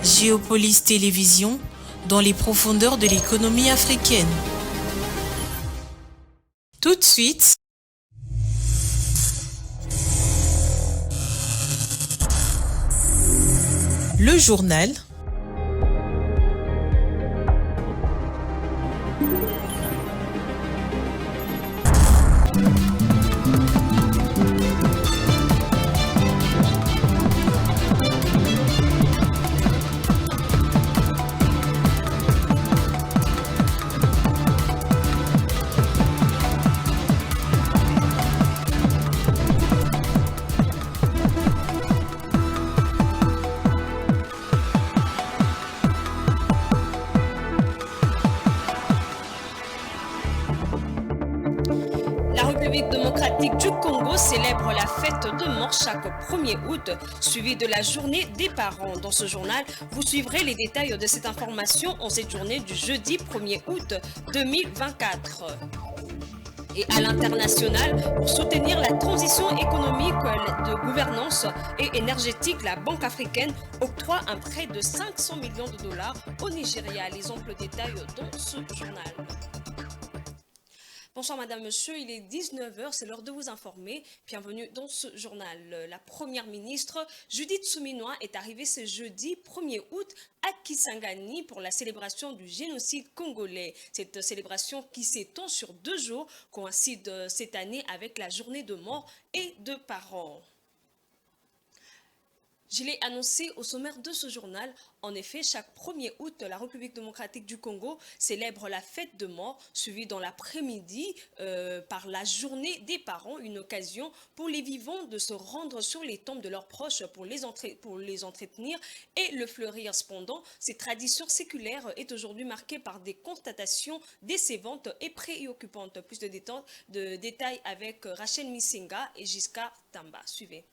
Géopolis Télévision, dans les profondeurs de l'économie africaine. Tout de suite, le journal. Du Congo célèbre la fête de mort chaque 1er août, suivi de la journée des parents. Dans ce journal, vous suivrez les détails de cette information en cette journée du jeudi 1er août 2024. Et à l'international, pour soutenir la transition économique, de gouvernance et énergétique, la Banque africaine octroie un prêt de 500 millions de dollars au Nigeria. Les amples détails dans ce journal. Bonsoir Madame, Monsieur, il est 19h, c'est l'heure de vous informer. Bienvenue dans ce journal. La Première ministre Judith Suminwa est arrivée ce jeudi 1er août à Kisangani pour la célébration du génocide congolais. Cette célébration qui s'étend sur 2 jours coïncide cette année avec la journée de mort et de parents. Je l'ai annoncé au sommaire de ce journal. En effet, chaque 1er août, la République démocratique du Congo célèbre la fête de mort, suivie dans l'après-midi par la journée des parents, une occasion pour les vivants de se rendre sur les tombes de leurs proches pour les entretenir et le fleurir. Cependant, cette tradition séculaire est aujourd'hui marquée par des constatations décevantes et préoccupantes. Plus de détails avec Rachel Misenga et Jiska Tamba. Suivez.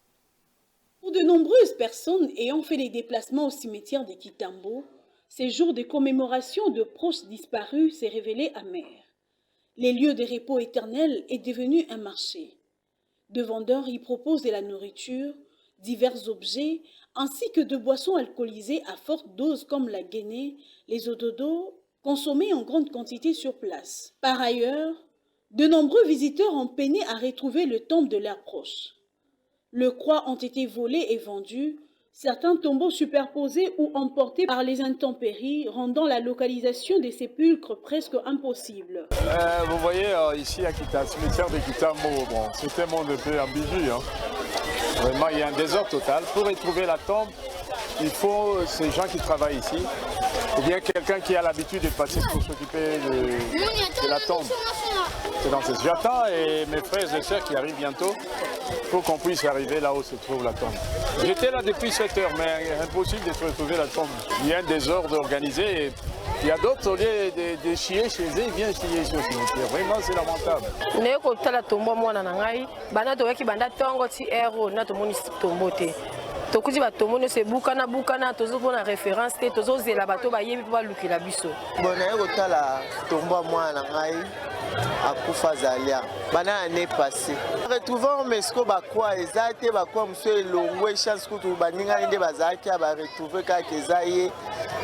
Pour de nombreuses personnes ayant fait les déplacements au cimetière de Kitambo, ces jours de commémoration de proches disparus s'est révélé amer. Les lieux de repos éternel est devenu un marché. De vendeurs y proposent de la nourriture, divers objets, ainsi que de boissons alcoolisées à forte dose comme la guinée, les ododos, consommés en grande quantité sur place. Par ailleurs, de nombreux visiteurs ont peiné à retrouver le tombe de leurs proches. Le croix ont été volés et vendus, certains tombeaux superposés ou emportés par les intempéries, rendant la localisation des sépulcres presque impossible. Vous voyez ici à Kitambo, cimetière de Kitambo, c'est un monde un peu ambigu. Vraiment, il y a un désordre total. Pour retrouver la tombe, il faut ces gens qui travaillent ici, ou bien quelqu'un qui a l'habitude de passer pour s'occuper de la tombe. J'attends et mes frères et sœurs qui arrivent bientôt pour qu'on puisse arriver là où se trouve la tombe. J'étais là depuis 7 heures, mais impossible de retrouver la tombe. Il y a un désordre organisé et il y a d'autres, au lieu de chier chez eux, ils viennent chier sur le cimetière. Vraiment, c'est lamentable. tokuti bato moni se bukana tozopona référence te tozozela bato bayebi po balukela biso bona ekotala tombo mwana ngai akufa zalia bana année passée retrouvant mesko bakwa eza te bakwa muso elongwe chance kutu baninga nde bazaki ba retrouver kaka ezaye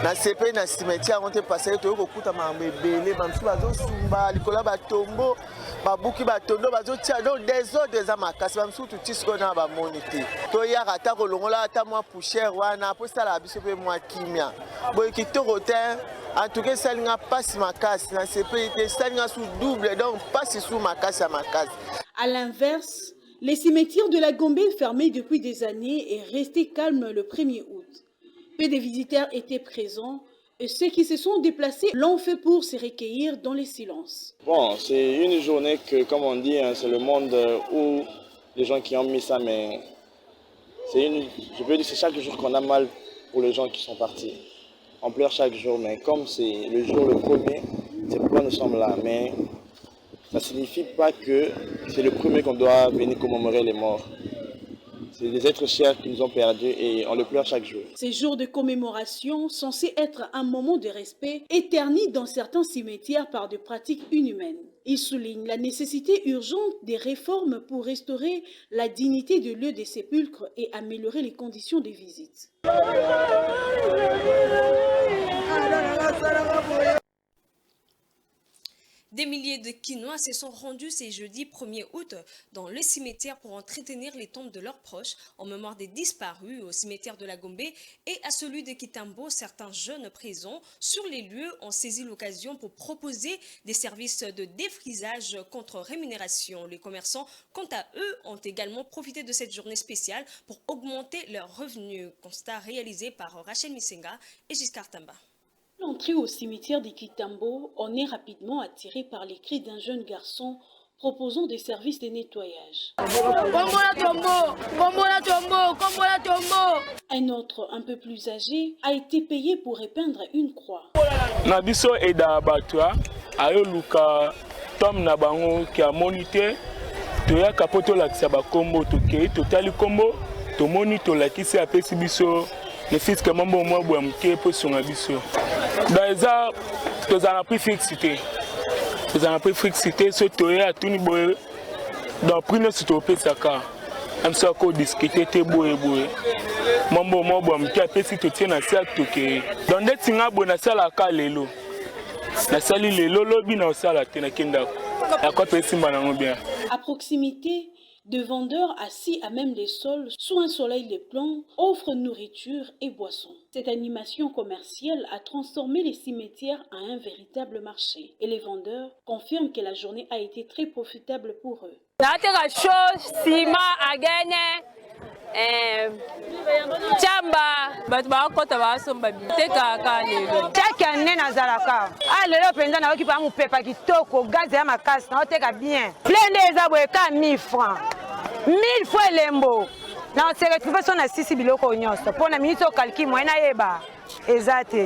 na sepe na cimetière on te passer to kokuta mambe belé bamsu bazosumba likola batombo babuki batondo bazotia do désordre za makasi bamsu tutisiko na ba monité to yaka ta kolongola ata mwa poussière wana po sala biso pe mwa kimia boy kitoko te en tout cas salinga passe makasi na sepe te salinga sous double donc passe sous makasi à makasi. À l'inverse, les cimetières de la Gombe fermés depuis des années et restés calmes le 1er août. Peu de visiteurs étaient présents et ceux qui se sont déplacés l'ont fait pour se recueillir dans le silence. Bon, c'est une journée que, comme on dit, c'est le monde où les gens qui ont mis ça, mais je peux dire que c'est chaque jour qu'on a mal pour les gens qui sont partis. On pleure chaque jour, mais comme c'est le jour le premier, c'est pourquoi nous sommes là. Mais ça ne signifie pas que c'est le premier qu'on doit venir commémorer les morts. C'est des êtres chers qui nous ont perdus et on le pleure chaque jour. Ces jours de commémoration, censés être un moment de respect, éternis dans certains cimetières par des pratiques inhumaines. Il souligne la nécessité urgente des réformes pour restaurer la dignité de lieux des sépulcres et améliorer les conditions des visites. Des milliers de Kinois se sont rendus ce jeudi 1er août dans le cimetière pour entretenir les tombes de leurs proches en mémoire des disparus au cimetière de la Gombe et à celui de Kitambo. Certains jeunes présents sur les lieux ont saisi l'occasion pour proposer des services de défrisage contre rémunération. Les commerçants, quant à eux, ont également profité de cette journée spéciale pour augmenter leurs revenus. Constat réalisé par Rachel Misenga et Giscard Tamba. L'entrée au cimetière de Kitambo, on est rapidement attiré par les cris d'un jeune garçon proposant des services de nettoyage. Un autre, un peu plus âgé, a été payé pour épeindre une croix. Nabiso eda batwa ayo luka tom na bango ki a monité toya kapoto lakisa ba kombo toke totali kombo to moni to lakisi apesi biso ne fiske mambo mwa bwa mke po songa biso. Daeza tozana prix fixité. Tozana prix fixité so toya tuni boye dans prix no sito pesaka. Amsa ko discuter te boye boye. Mambo mwa bwa mke apesi to tiena sa toke. Dans des tinga bona sala ka lelo. Na sali lelo lobi na sala te na kenda. Ya ko pesi mbanango bien. À proximité, deux vendeurs assis à même les sols sous un soleil de plomb offrent nourriture et boissons. Cette animation commerciale a transformé les cimetières en un véritable marché et les vendeurs confirment que la journée a été très profitable pour eux. Chaque année nazalaka lelo penza na okipa mupepa kitoko gaz ya makasi na oteka bien plein des abweka 1000 francs 1000 fois lembo na se retrouver son assisi biloko nyonso pona minito calcul moyena yeba exact.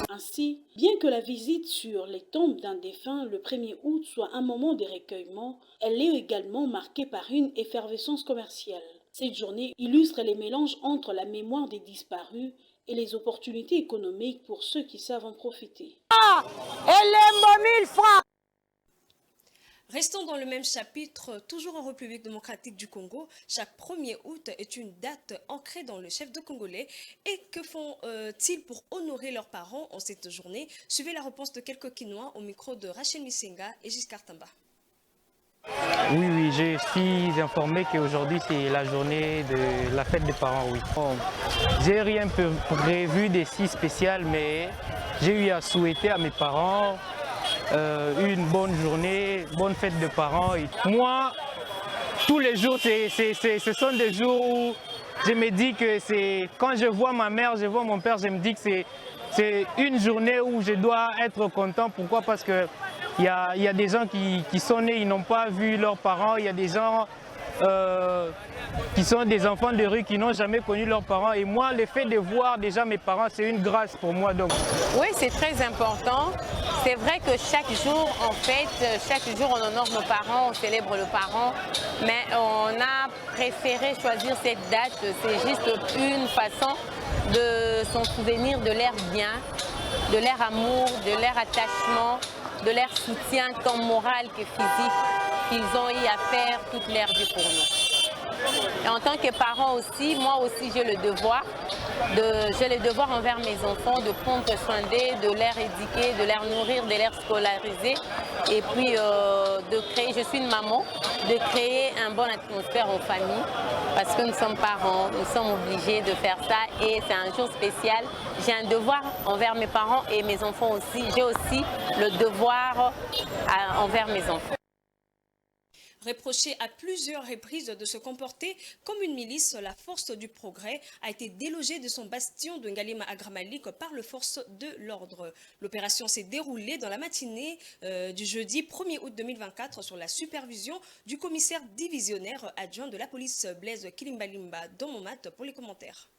Ainsi, bien que la visite sur les tombes d'un défunt le 1er août soit un moment de recueillement, elle est également marquée par une effervescence commerciale. Cette journée illustre les mélanges entre la mémoire des disparus et les opportunités économiques pour ceux qui savent en profiter. Lembo 1000 francs. Restons dans le même chapitre, toujours en République démocratique du Congo. Chaque 1er août est une date ancrée dans le chef de Congolais. Et que font-ils pour honorer leurs parents en cette journée? Suivez la réponse de quelques Kinois au micro de Rachel Misenga et Giscard Tamba. Oui, je suis informé qu'aujourd'hui c'est la journée de la fête des parents, oui. Bon, j'ai rien prévu de si spécial, mais j'ai eu à souhaiter à mes parents une bonne journée, bonne fête de parents. Et moi, tous les jours, ce sont des jours où je me dis que c'est quand je vois ma mère, je vois mon père, je me dis que c'est une journée où je dois être content. Pourquoi? Parce que il y a des gens qui sont nés, ils n'ont pas vu leurs parents. Il y a des gens qui sont des enfants de rue qui n'ont jamais connu leurs parents. Et moi, le fait de voir déjà mes parents, c'est une grâce pour moi. Donc. Oui, c'est très important. C'est vrai que chaque jour, en fait, chaque jour, on honore nos parents, on célèbre le parent. Mais on a préféré choisir cette date. C'est juste une façon de s'en souvenir de leur bien, de leur amour, de leur attachement, de leur soutien tant moral que physique qu'ils ont eu à faire toute leur vie pour nous. Et en tant que parent aussi, moi aussi j'ai le devoir envers mes enfants de prendre soin d'eux, de leur éduquer, de leur nourrir, de leur scolariser et puis de créer, je suis une maman, de créer une bonne atmosphère en famille parce que nous sommes parents, nous sommes obligés de faire ça et c'est un jour spécial. J'ai un devoir envers mes parents et mes enfants aussi, j'ai aussi le devoir envers mes enfants. Reproché à plusieurs reprises de se comporter comme une milice, la force du progrès a été délogée de son bastion de Ngalema à Gramalik par les forces de l'ordre. L'opération s'est déroulée dans la matinée du jeudi 1er août 2024 sur la supervision du commissaire divisionnaire adjoint de la police Blaise Kilimbalimba Domomat pour les commentaires.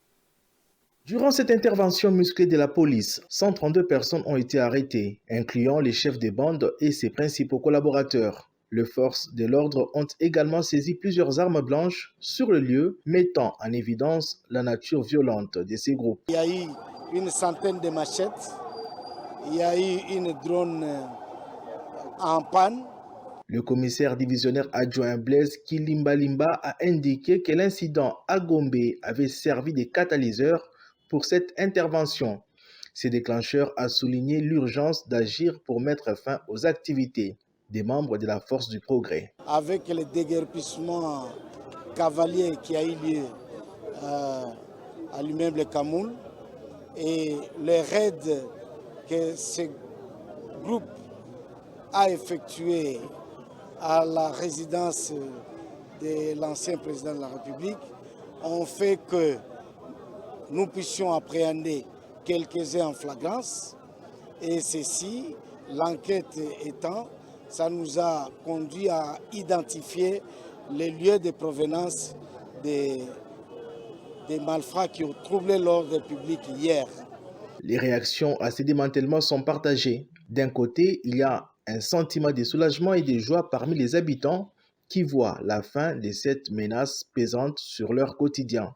Durant cette intervention musclée de la police, 132 personnes ont été arrêtées, incluant les chefs de bande et ses principaux collaborateurs. Les forces de l'ordre ont également saisi plusieurs armes blanches sur le lieu, mettant en évidence la nature violente de ces groupes. Il y a eu une centaine de machettes, il y a eu une drone en panne, Le commissaire divisionnaire adjoint Blaise Kilimbalimba a indiqué que l'incident à Gombe avait servi de catalyseur pour cette intervention. Ce déclencheur a souligné l'urgence d'agir pour mettre fin aux activités des membres de la Force du Progrès. Avec le déguerpissement cavalier qui a eu lieu à l'immeuble Kamoul et le raid que ce groupe a effectué à la résidence de l'ancien président de la République, ont fait que nous puissions appréhender quelques-uns en flagrance. Et ceci, l'enquête étant, ça nous a conduit à identifier les lieux de provenance des malfrats qui ont troublé l'ordre public hier. Les réactions à ces démantèlements sont partagées. D'un côté, il y a un sentiment de soulagement et de joie parmi les habitants qui voient la fin de cette menace pesante sur leur quotidien.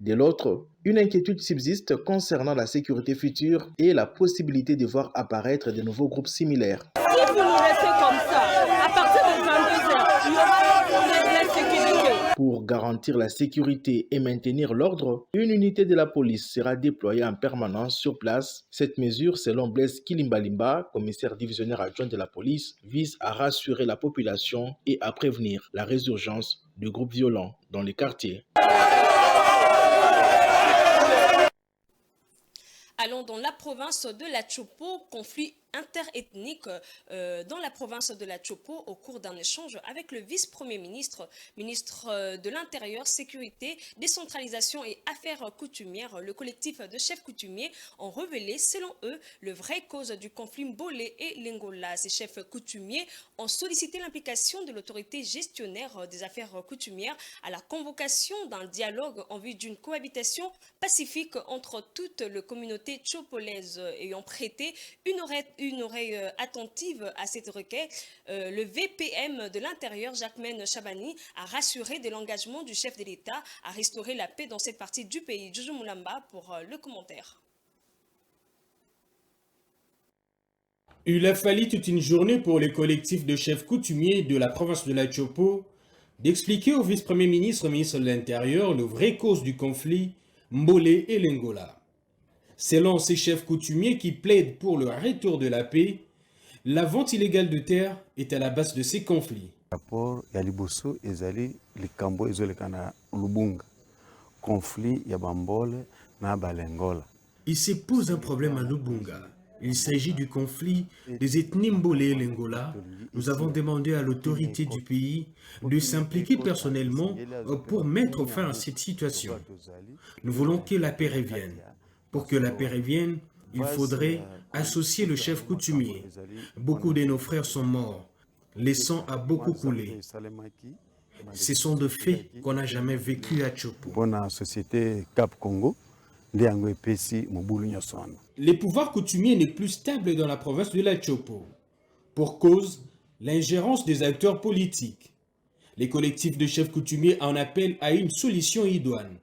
De l'autre, une inquiétude subsiste concernant la sécurité future et la possibilité de voir apparaître de nouveaux groupes similaires. Si vous nous laissez comme ça, à partir de 22h, il y aura de l'insécurité. Pour garantir la sécurité et maintenir l'ordre, une unité de la police sera déployée en permanence sur place. Cette mesure, selon Blaise Kilimbalimba, commissaire divisionnaire adjoint de la police, vise à rassurer la population et à prévenir la résurgence de groupes violents dans les quartiers. Allons dans la province de la Chopo, conflit interethnique dans la province de la Chopo au cours d'un échange avec le vice-premier ministre, ministre de l'Intérieur, Sécurité, Décentralisation et Affaires coutumières. Le collectif de chefs coutumiers ont révélé, selon eux, le vrai cause du conflit Mbolé et Lingola. Ces chefs coutumiers ont sollicité l'implication de l'autorité gestionnaire des affaires coutumières à la convocation d'un dialogue en vue d'une cohabitation pacifique entre toute la communauté chopolaise. Ayant prêté une oreille attentive à cette requête, le VPM de l'Intérieur, Jacquemaine Chabani, a rassuré de l'engagement du chef de l'État à restaurer la paix dans cette partie du pays. Jojo Moulamba pour le commentaire. Il a fallu toute une journée pour les collectifs de chefs coutumiers de la province de la Chopo d'expliquer au vice-premier ministre, ministre de l'Intérieur, la vraie cause du conflit Mbolé et Lingola. Selon ces chefs coutumiers qui plaident pour le retour de la paix, la vente illégale de terre est à la base de ces conflits. Il se pose un problème à Lubunga. Il s'agit du conflit des ethnies Mbolé et Lingola. Nous avons demandé à l'autorité du pays de s'impliquer personnellement pour mettre fin à cette situation. Nous voulons que la paix revienne. Pour que la paix revienne, il faudrait associer le chef coutumier. Beaucoup de nos frères sont morts. Le sang a beaucoup coulé. Ce sont des faits qu'on n'a jamais vécu à Chopo. Les pouvoirs coutumiers n'est plus stable dans la province de la Chopo. Pour cause, l'ingérence des acteurs politiques. Les collectifs de chefs coutumiers en appellent à une solution idoine.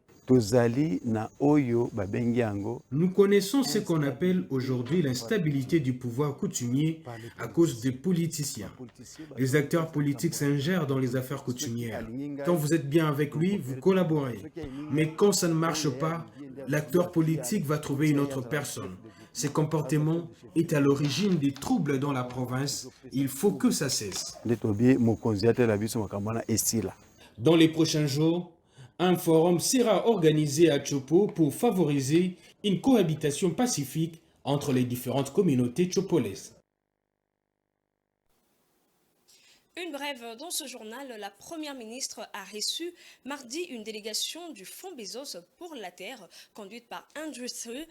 Nous connaissons ce qu'on appelle aujourd'hui l'instabilité du pouvoir coutumier à cause des politiciens. Les acteurs politiques s'ingèrent dans les affaires coutumières. Quand vous êtes bien avec lui, vous collaborez. Mais quand ça ne marche pas, l'acteur politique va trouver une autre personne. Ce comportement est à l'origine des troubles dans la province. Il faut que ça cesse. Dans les prochains jours, un forum sera organisé à Chopo pour favoriser une cohabitation pacifique entre les différentes communautés chopolaises. Une brève dans ce journal, la première ministre a reçu mardi une délégation du Fonds Bezos pour la Terre, conduite par Industrie.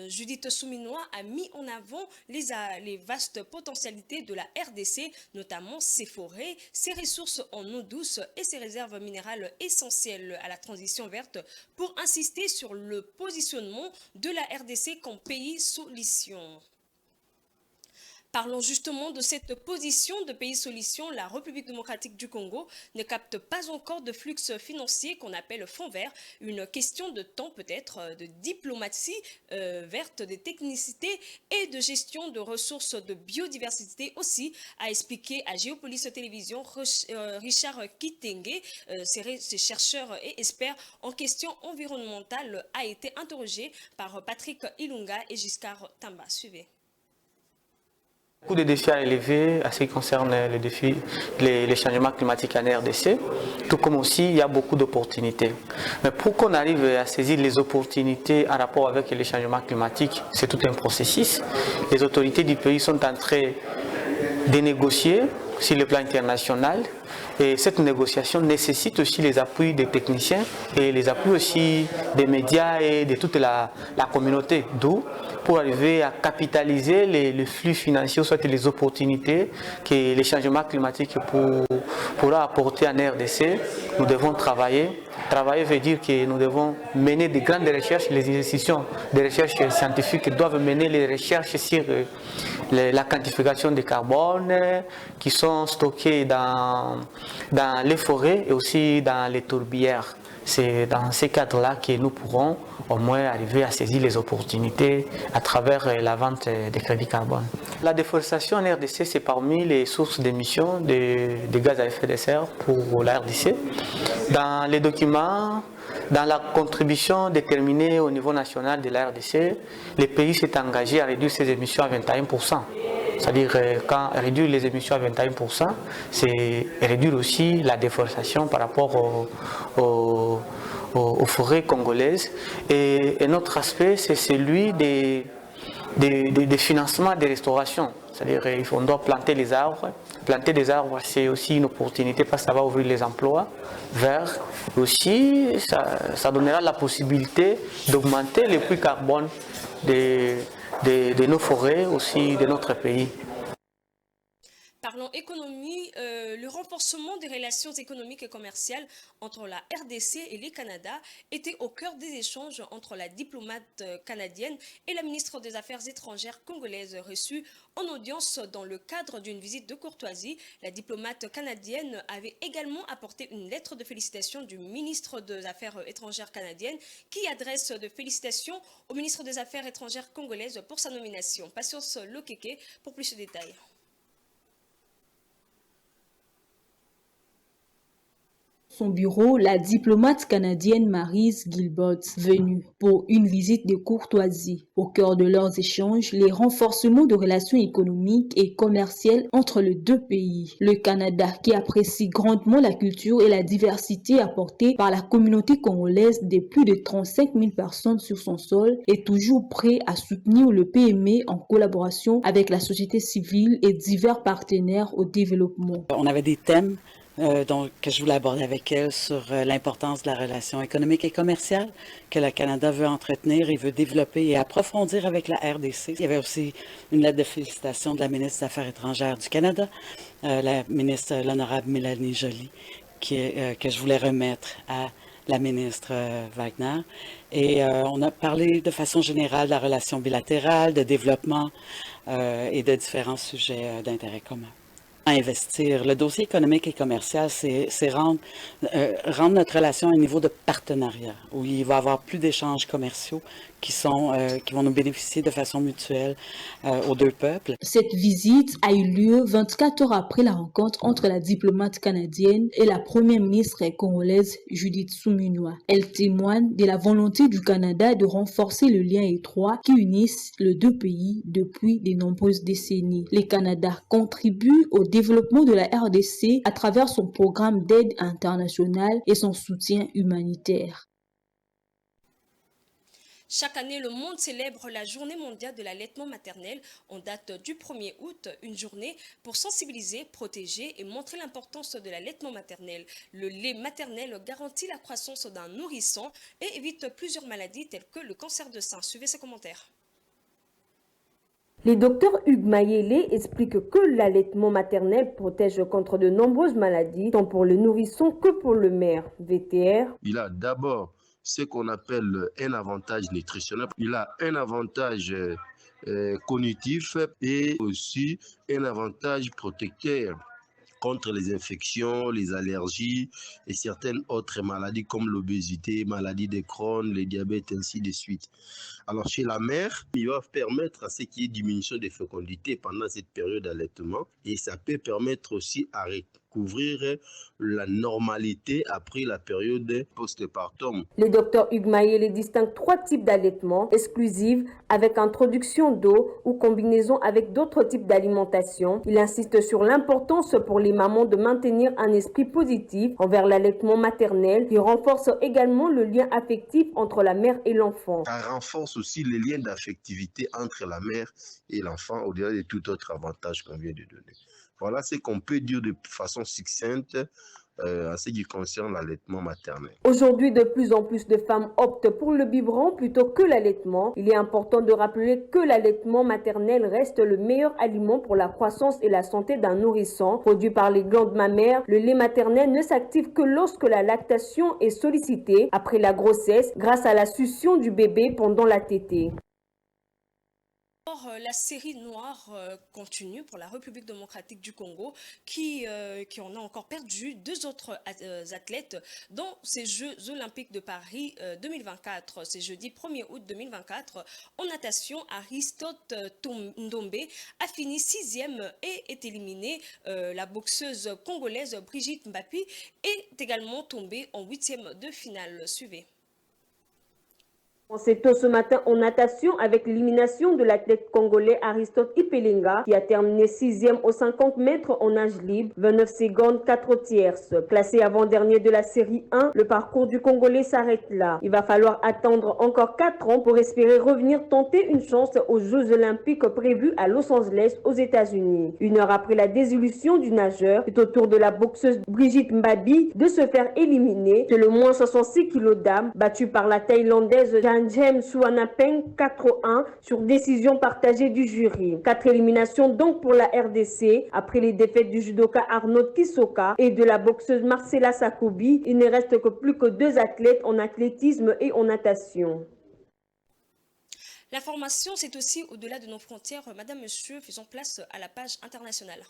Judith Souminois a mis en avant les vastes potentialités de la RDC, notamment ses forêts, ses ressources en eau douce et ses réserves minérales essentielles à la transition verte, pour insister sur le positionnement de la RDC comme pays solution. Parlons justement de cette position de pays solution. La République démocratique du Congo ne capte pas encore de flux financiers qu'on appelle fonds verts. Une question de temps peut-être, de diplomatie verte, de technicité et de gestion de ressources de biodiversité aussi, a expliqué à Géopolis Télévision Richard Kitenge. Ces chercheurs et experts en questions environnementales a été interrogé par Patrick Ilunga et Giscard Tamba. Suivez. Beaucoup de défis à relever à ce qui concerne les changements climatiques en RDC, tout comme aussi il y a beaucoup d'opportunités. Mais pour qu'on arrive à saisir les opportunités en rapport avec les changements climatiques, c'est tout un processus. Les autorités du pays sont en train de négocier sur le plan international. Et cette négociation nécessite aussi les appuis des techniciens et les appuis aussi des médias et de toute la communauté. D'où, pour arriver à capitaliser les flux financiers, soit les opportunités que les changements climatiques pourra apporter en RDC, nous devons travailler. Travailler veut dire que nous devons mener de grandes recherches. Les institutions de recherche scientifiques doivent mener les recherches sur la quantification du carbone qui sont stockés dans les forêts et aussi dans les tourbières. C'est dans ces cadres-là que nous pourrons au moins arriver à saisir les opportunités à travers la vente des crédits carbone. La déforestation en RDC, c'est parmi les sources d'émissions de gaz à effet de serre pour la RDC. Dans les documents, dans la contribution déterminée au niveau national de la RDC, le pays s'est engagé à réduire ses émissions à 21%. C'est-à-dire quand réduire les émissions à 21%, c'est réduire aussi la déforestation par rapport aux forêts congolaises. Et un autre aspect, c'est celui des financements des restaurations. C'est-à-dire qu'on doit planter les arbres. Planter des arbres, c'est aussi une opportunité parce que ça va ouvrir les emplois verts. Aussi, ça donnera la possibilité d'augmenter le prix carbone de nos forêts, aussi de notre pays. Parlons économie, le renforcement des relations économiques et commerciales entre la RDC et le Canada était au cœur des échanges entre la diplomate canadienne et la ministre des Affaires étrangères congolaise reçue en audience dans le cadre d'une visite de courtoisie. La diplomate canadienne avait également apporté une lettre de félicitations du ministre des Affaires étrangères canadienne qui adresse de félicitations au ministre des Affaires étrangères congolaise pour sa nomination. Patience Lokeke pour plus de détails. Son bureau, la diplomate canadienne Maryse Gilbert, venue pour une visite de courtoisie. Au cœur de leurs échanges, les renforcements de relations économiques et commerciales entre les deux pays. Le Canada, qui apprécie grandement la culture et la diversité apportée par la communauté congolaise de plus de 35 000 personnes sur son sol, est toujours prêt à soutenir le PME en collaboration avec la société civile et divers partenaires au développement. On avait des thèmes que je voulais aborder avec elle sur l'importance de la relation économique et commerciale que le Canada veut entretenir et veut développer et approfondir avec la RDC. Il y avait aussi une lettre de félicitations de la ministre des Affaires étrangères du Canada, la ministre, l'honorable Mélanie Joly, que je voulais remettre à la ministre Wagner. Et on a parlé de façon générale de la relation bilatérale, de développement et de différents sujets d'intérêt commun. Investir. Le dossier économique et commercial, c'est rendre notre relation à un niveau de partenariat, où il va y avoir plus d'échanges commerciaux qui vont nous bénéficier de façon mutuelle aux deux peuples. Cette visite a eu lieu 24 heures après la rencontre entre la diplomate canadienne et la première ministre congolaise Judith Souminois. Elle témoigne de la volonté du Canada de renforcer le lien étroit qui unisse les deux pays depuis de nombreuses décennies. Le Canada contribue au développement de la RDC à travers son programme d'aide internationale et son soutien humanitaire. Chaque année, le monde célèbre la journée mondiale de l'allaitement maternel. On date du 1er août, une journée pour sensibiliser, protéger et montrer l'importance de l'allaitement maternel. Le lait maternel garantit la croissance d'un nourrisson et évite plusieurs maladies telles que le cancer de sein. Suivez ces commentaires. Le docteur Hugues Mayele explique que l'allaitement maternel protège contre de nombreuses maladies, tant pour le nourrisson que pour le mère. VTR. Il a d'abord ce qu'on appelle un avantage nutritionnel. Il a un avantage cognitif et aussi un avantage protecteur contre les infections, les allergies et certaines autres maladies comme l'obésité, maladie de Crohn, le diabète, ainsi de suite. Alors chez la mère, il va permettre à ce qu'il y ait diminution de fécondité pendant cette période d'allaitement et ça peut permettre aussi à recouvrir la normalité après la période postpartum. Le docteur Hugues Mayele distingue 3 types d'allaitement exclusifs avec introduction d'eau ou combinaison avec d'autres types d'alimentation. Il insiste sur l'importance pour les mamans de maintenir un esprit positif envers l'allaitement maternel qui renforce également le lien affectif entre la mère et l'enfant. Ça renforce aussi les liens d'affectivité entre la mère et l'enfant au-delà de tout autre avantage qu'on vient de donner. Voilà ce qu'on peut dire de façon succincte en ce qui concerne l'allaitement maternel. Aujourd'hui, de plus en plus de femmes optent pour le biberon plutôt que l'allaitement. Il est important de rappeler que l'allaitement maternel reste le meilleur aliment pour la croissance et la santé d'un nourrisson. Produit par les glandes mammaires, le lait maternel ne s'active que lorsque la lactation est sollicitée après la grossesse grâce à la succion du bébé pendant la tétée. La série noire continue pour la République démocratique du Congo qui en a encore perdu 2 autres athlètes dans ces Jeux olympiques de Paris 2024. C'est jeudi 1er août 2024. En natation, Aristote Ndombe a fini 6e et est éliminée. La boxeuse congolaise Brigitte Mbapi est également tombée en 8e de finale. Suivez. On s'est tôt ce matin en natation avec l'élimination de l'athlète congolais Aristote Ipelinga qui a terminé 6e aux 50 mètres en nage libre, 29 secondes 4 tierces. Classé avant-dernier de la série 1, le parcours du Congolais s'arrête là. Il va falloir attendre encore 4 ans pour espérer revenir tenter une chance aux Jeux olympiques prévus à Los Angeles aux États-Unis. 1 heure après la désillusion du nageur, c'est au tour de la boxeuse Brigitte Mbabi de se faire éliminer. C'est le moins 66 kg d'âme battue par la Thaïlandaise James Suanapeng 4-1 sur décision partagée du jury. 4 éliminations donc pour la RDC. Après les défaites du judoka Arnaud Kisoka et de la boxeuse Marcela Sakobi, il ne reste que plus que 2 athlètes en athlétisme et en natation. L'information, c'est aussi au-delà de nos frontières. Madame, Monsieur, faisons place à la page internationale.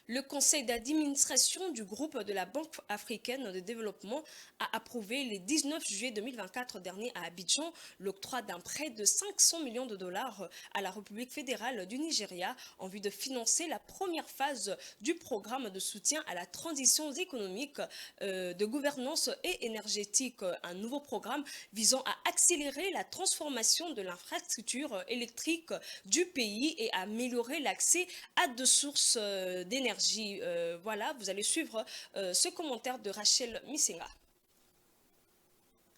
Le conseil d'administration du groupe de la Banque africaine de développement a approuvé le 19 juillet 2024 dernier à Abidjan l'octroi d'un prêt de 500 millions de dollars à la République fédérale du Nigeria en vue de financer la première phase du programme de soutien à la transition économique, de gouvernance et énergétique. Un nouveau programme visant à accélérer la transformation de l'infrastructure électrique du pays et à améliorer l'accès à de sources d'énergie. Voilà, vous allez suivre ce commentaire de Rachel Missenga.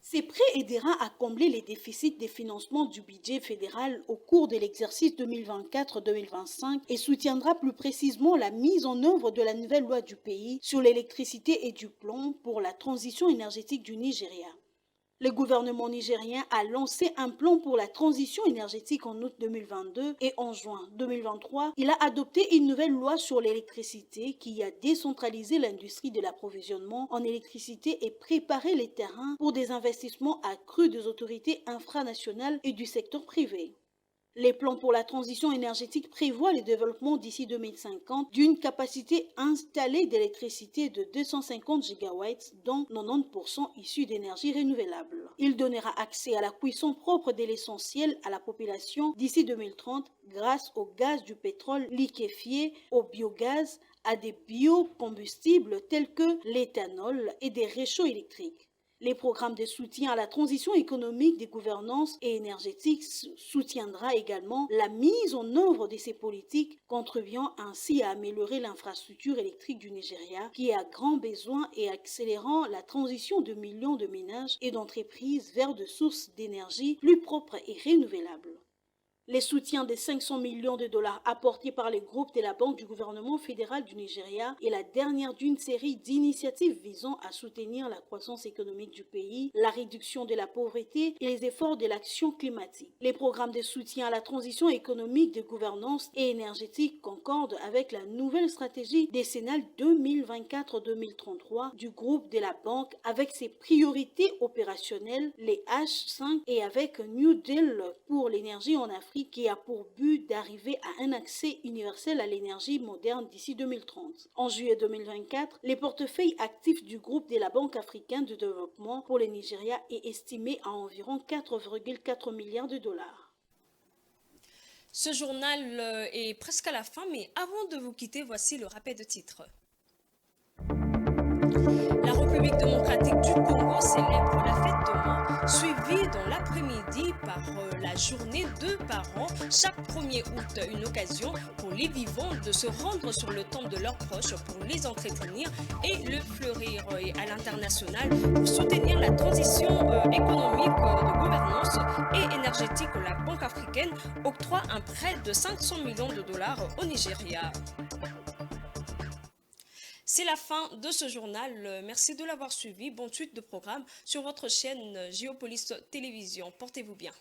Ces prêts aideront à combler les déficits des financements du budget fédéral au cours de l'exercice 2024-2025 et soutiendra plus précisément la mise en œuvre de la nouvelle loi du pays sur l'électricité et du plomb pour la transition énergétique du Nigeria. Le gouvernement nigérien a lancé un plan pour la transition énergétique en août 2022 et en juin 2023, il a adopté une nouvelle loi sur l'électricité qui a décentralisé l'industrie de l'approvisionnement en électricité et préparé les terrains pour des investissements accrus des autorités infranationales et du secteur privé. Les plans pour la transition énergétique prévoient le développement d'ici 2050 d'une capacité installée d'électricité de 250 gigawatts, dont 90% issus d'énergie renouvelable. Il donnera accès à la cuisson propre de l'essentiel à la population d'ici 2030 grâce au gaz du pétrole liquéfié, au biogaz, à des biocombustibles tels que l'éthanol et des réchauds électriques. Les programmes de soutien à la transition économique, des gouvernances et énergétique soutiendra également la mise en œuvre de ces politiques, contribuant ainsi à améliorer l'infrastructure électrique du Nigeria, qui a grand besoin, et accélérant la transition de millions de ménages et d'entreprises vers des sources d'énergie plus propres et renouvelables. Les soutiens de 500 millions de dollars apportés par les groupes de la Banque du gouvernement fédéral du Nigeria est la dernière d'une série d'initiatives visant à soutenir la croissance économique du pays, la réduction de la pauvreté et les efforts de l'action climatique. Les programmes de soutien à la transition économique, de gouvernance et énergétique concordent avec la nouvelle stratégie décennale 2024-2033 du groupe de la banque, avec ses priorités opérationnelles, les H5, et avec un New Deal pour l'énergie en Afrique, qui a pour but d'arriver à un accès universel à l'énergie moderne d'ici 2030. En juillet 2024, les portefeuilles actifs du groupe de la Banque africaine de développement pour le Nigeria est estimé à environ 4,4 milliards de dollars. Ce journal est presque à la fin, mais avant de vous quitter, voici le rappel de titres. La République démocratique du Congo célèbre la fête de mort, suivie dans l'après-midi par la journée de parents. Chaque 1er août, une occasion pour les vivants de se rendre sur le temple de leurs proches pour les entretenir et le fleurir. Et à l'international, pour soutenir la transition économique, de gouvernance et énergétique, la Banque africaine octroie un prêt de 500 millions de dollars au Nigeria. C'est la fin de ce journal. Merci de l'avoir suivi. Bonne suite de programme sur votre chaîne Géopolis Télévision. Portez-vous bien.